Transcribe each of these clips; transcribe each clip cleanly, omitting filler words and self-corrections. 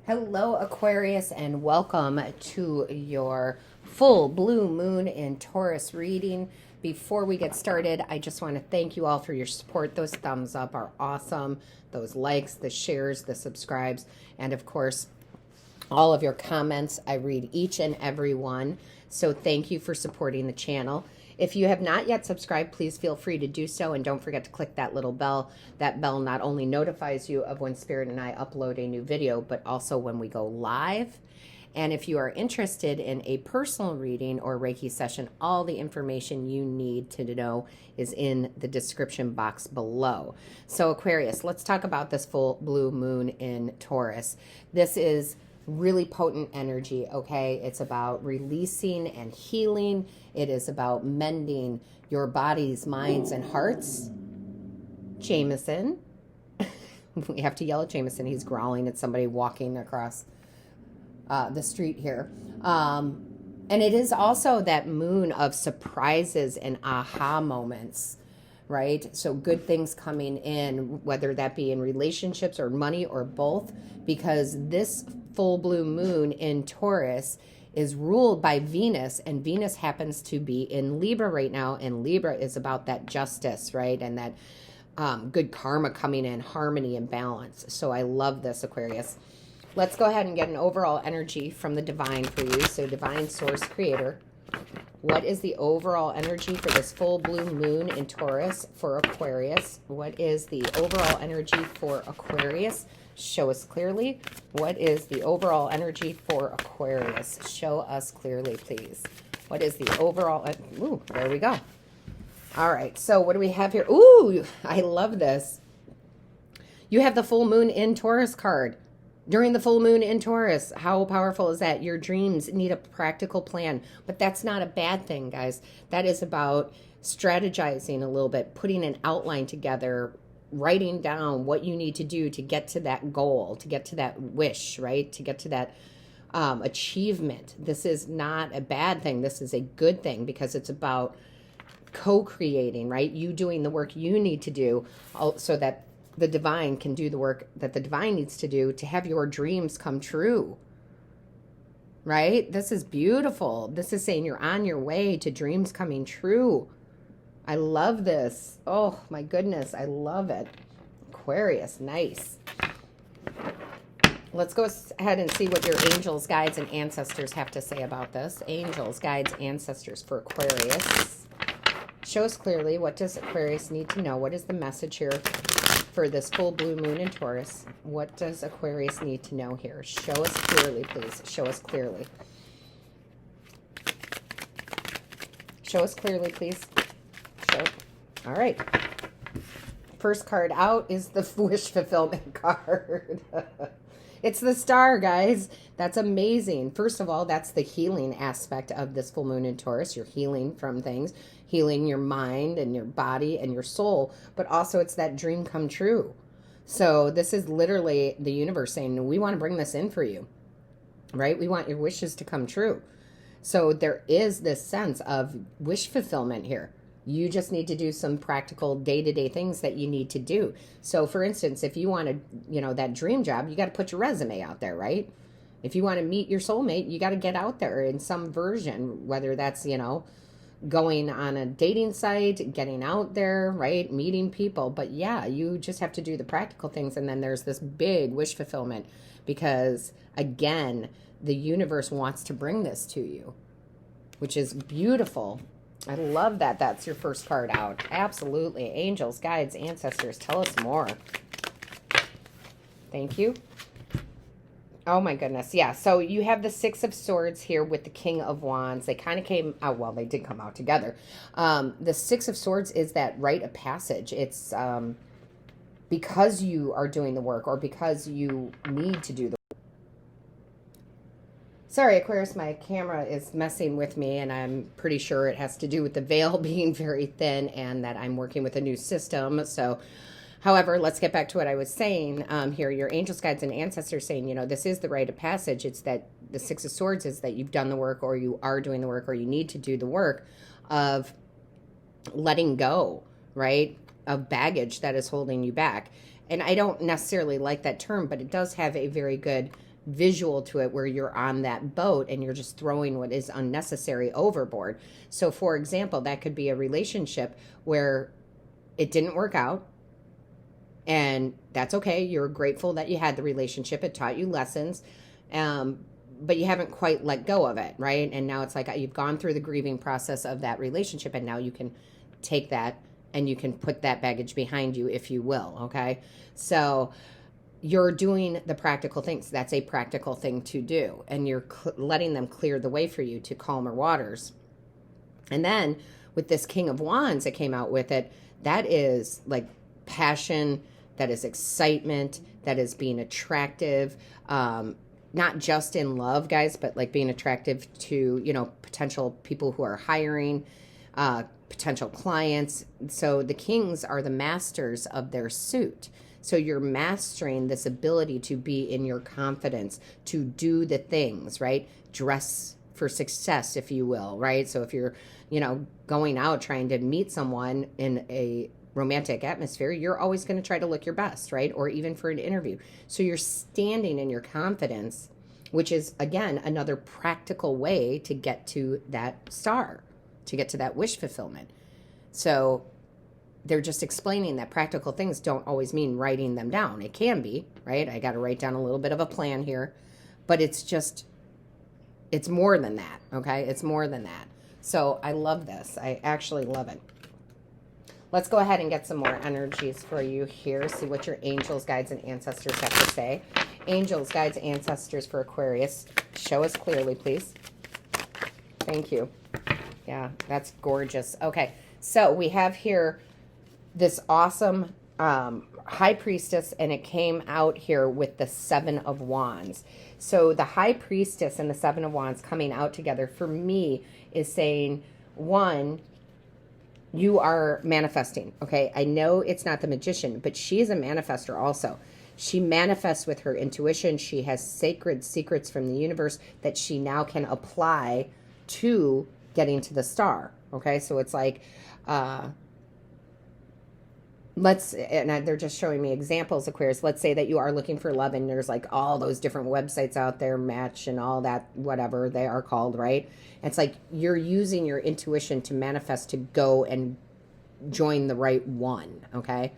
Hello, Aquarius, and welcome to your full blue moon in Taurus reading. Before we get started, I just want to thank you all for your support. Those thumbs up are awesome. Those likes, the shares, the subscribes, and of course, all of your comments. I read each and every one. So thank you for supporting the channel. If you have not yet subscribed, please feel free to do so. And don't forget to click that little bell. That bell not only notifies you of when Spirit and I upload a new video, but also when we go live. And if you are interested in a personal reading or Reiki session, all the information you need to know is in the description box below. So Aquarius, let's talk about this full blue moon in Taurus. This is really potent energy, okay? It's about releasing and healing. It is about mending your bodies, minds, and hearts. Jameson. We have to yell at Jameson. He's growling at somebody walking across the street here. And it is also that moon of surprises and aha moments, right? So good things coming in, whether that be in relationships or money or both, because this full blue moon in Taurus is ruled by Venus, and Venus happens to be in Libra right now, and Libra is about that justice, right? And that good karma coming in, harmony and balance. So I love this, Aquarius. Let's go ahead and get an overall energy from the divine for you. So divine source creator, what is the overall energy for this full blue moon in Taurus for Aquarius? What is the overall energy for Aquarius? Show us clearly. What is the overall energy for Aquarius? Show us clearly, please. What is the overall... Ooh, there we go. All right, so what do we have here? Ooh, I love this. You have the full moon in Taurus card. During the full moon in Taurus, how powerful is that? Your dreams need a practical plan, but that's not a bad thing, guys. That is about strategizing a little bit, putting an outline together, writing down what you need to do to get to that goal, to get to that wish, right? To get to that achievement. This is not a bad thing. This is a good thing because it's about co-creating, right? You doing the work you need to do so that the divine can do the work that the divine needs to do to have your dreams come true, right? This is beautiful. This is saying you're on your way to dreams coming true. I love this. Oh my goodness, I love it. Aquarius, nice. Let's go ahead and see what your angels, guides, and ancestors have to say about this. Angels, guides, ancestors for Aquarius. Show us clearly, what does Aquarius need to know? What is the message here for this full blue moon in Taurus? What does Aquarius need to know here? Show us clearly, please. Show us clearly. Show us clearly, please. All right. First card out is the wish fulfillment card. It's the star, guys. That's amazing. First of all, that's the healing aspect of this full moon in Taurus. You're healing from things, healing your mind and your body and your soul, but also it's that dream come true. So this is literally the universe saying, we want to bring this in for you, right? We want your wishes to come true. So there is this sense of wish fulfillment here. You just need to do some practical day-to-day things that you need to do. So for instance, if you want to, that dream job, you got to put your resume out there, right? If you want to meet your soulmate, you got to get out there in some version, whether that's, going on a dating site, getting out there, right? Meeting people. But yeah, you just have to do the practical things. And then there's this big wish fulfillment because, again, the universe wants to bring this to you, which is beautiful. I love that that's your first card out. Absolutely. Angels, guides, ancestors, tell us more. Thank you. Oh my goodness. Yeah. So you have the Six of Swords here with the King of Wands. They kind of came out. Well, they did come out together. The Six of Swords is that rite of passage. It's because you are doing the work or because you need to do the work. Sorry, Aquarius, my camera is messing with me, and I'm pretty sure it has to do with the veil being very thin and that I'm working with a new system. So, however, let's get back to what I was saying here. Your angels, guides, and ancestors saying, this is the rite of passage. It's that the Six of Swords is that you've done the work or you are doing the work or you need to do the work of letting go, right, of baggage that is holding you back. And I don't necessarily like that term, but it does have a very good visual to it where you're on that boat and you're just throwing what is unnecessary overboard. So for example, that could be a relationship where it didn't work out, and that's okay. You're grateful that you had the relationship. It taught you lessons, but you haven't quite let go of it, right? And now it's like you've gone through the grieving process of that relationship, and now you can take that and you can put that baggage behind you, if you will, okay? So you're doing the practical things. That's a practical thing to do. And you're letting them clear the way for you to calmer waters. And then with this King of Wands that came out with it, that is like passion, that is excitement, that is being attractive, not just in love, guys, but like being attractive to, you know, potential people who are hiring, potential clients. So the kings are the masters of their suit. So you're mastering this ability to be in your confidence, to do the things, right? Dress for success, if you will, right? So if you're, you know, going out trying to meet someone in a romantic atmosphere, you're always going to try to look your best, right? Or even for an interview. So you're standing in your confidence, which is, again, another practical way to get to that star, to get to that wish fulfillment. So they're just explaining that practical things don't always mean writing them down. It can be, right? I got to write down a little bit of a plan here, but it's more than that, okay? It's more than that. So I love this. I actually love it. Let's go ahead and get some more energies for you here. See what your angels, guides, and ancestors have to say. Angels, guides, ancestors for Aquarius. Show us clearly, please. Thank you. Yeah, that's gorgeous. Okay, so we have here this awesome high priestess, and it came out here with the Seven of Wands. So the high priestess and the Seven of Wands coming out together for me is saying, one, you are manifesting, okay? I know it's not the magician, but she is a manifester also. She manifests with her intuition. She has sacred secrets from the universe that she now can apply to getting to the star, okay? So it's like, they're just showing me examples, Aquarius. Let's say that you are looking for love, and there's like all those different websites out there, Match and all that, whatever they are called, right? It's like you're using your intuition to manifest, to go and join the right one, okay?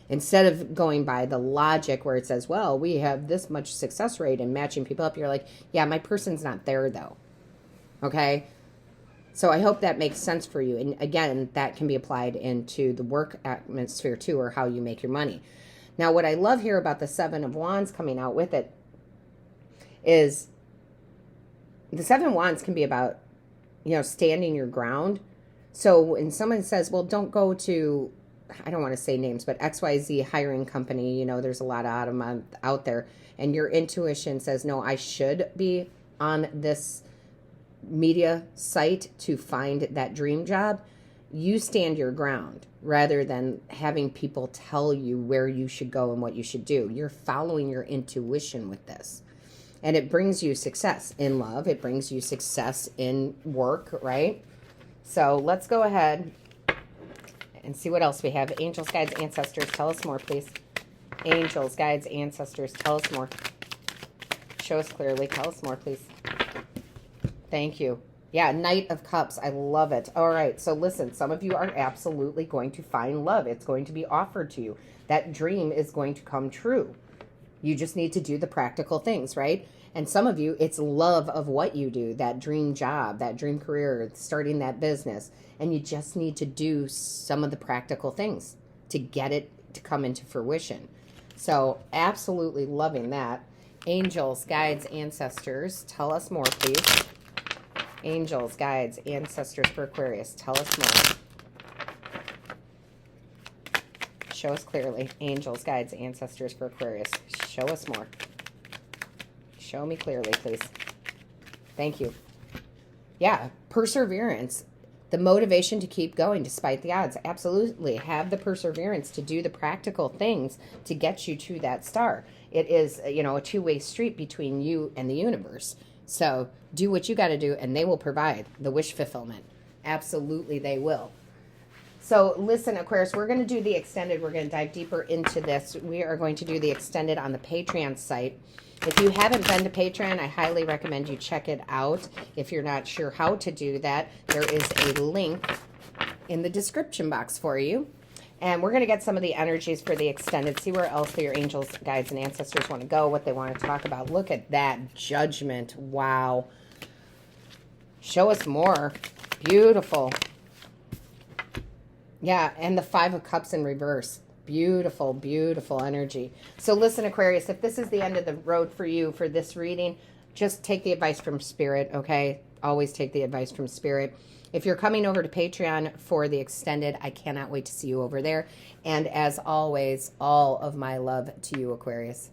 Instead of going by the logic where it says, well, we have this much success rate in matching people up, you're like, yeah, my person's not there though, okay? So I hope that makes sense for you. And again, that can be applied into the work atmosphere too, or how you make your money. Now, what I love here about the Seven of Wands coming out with it is the Seven of Wands can be about, you know, standing your ground. So when someone says, well, don't go to, I don't want to say names, but XYZ hiring company, you know, there's a lot of them out there, and your intuition says, no, I should be on this media site to find that dream job, you stand your ground rather than having people tell you where you should go and what you should do. You're following your intuition with this. And it brings you success in love. It brings you success in work, right? So let's go ahead and see what else we have. Angels, guides, ancestors, tell us more, please. Angels, guides, ancestors, tell us more. Show us clearly. Tell us more, please. Thank you. Yeah, Knight of Cups. I love it. All right. So listen, some of you are absolutely going to find love. It's going to be offered to you. That dream is going to come true. You just need to do the practical things, right? And some of you, it's love of what you do, that dream job, that dream career, starting that business. And you just need to do some of the practical things to get it to come into fruition. So absolutely loving that. Angels, guides, ancestors, tell us more, please. Angels, guides, ancestors for Aquarius, tell us more. Show us clearly. Angels, guides, ancestors for Aquarius, show us more. Show me clearly, please. Thank you. Yeah, perseverance. The motivation to keep going despite the odds. Absolutely. Have the perseverance to do the practical things to get you to that star. It is, you know, a two-way street between you and the universe. So do what you got to do, and they will provide the wish fulfillment. Absolutely, they will. So listen, Aquarius, we're going to do the extended. We're going to dive deeper into this. We are going to do the extended on the Patreon site. If you haven't been to Patreon, I highly recommend you check it out. If you're not sure how to do that, there is a link in the description box for you. And we're going to get some of the energies for the extended, see where else your angels, guides, and ancestors want to go, what they want to talk about. Look at that Judgment. Wow. Show us more. Beautiful. Yeah, and the Five of Cups in reverse. Beautiful, beautiful energy. So listen, Aquarius, if this is the end of the road for you for this reading, just take the advice from Spirit, okay? Always take the advice from Spirit. If you're coming over to Patreon for the extended, I cannot wait to see you over there. And as always, all of my love to you, Aquarius.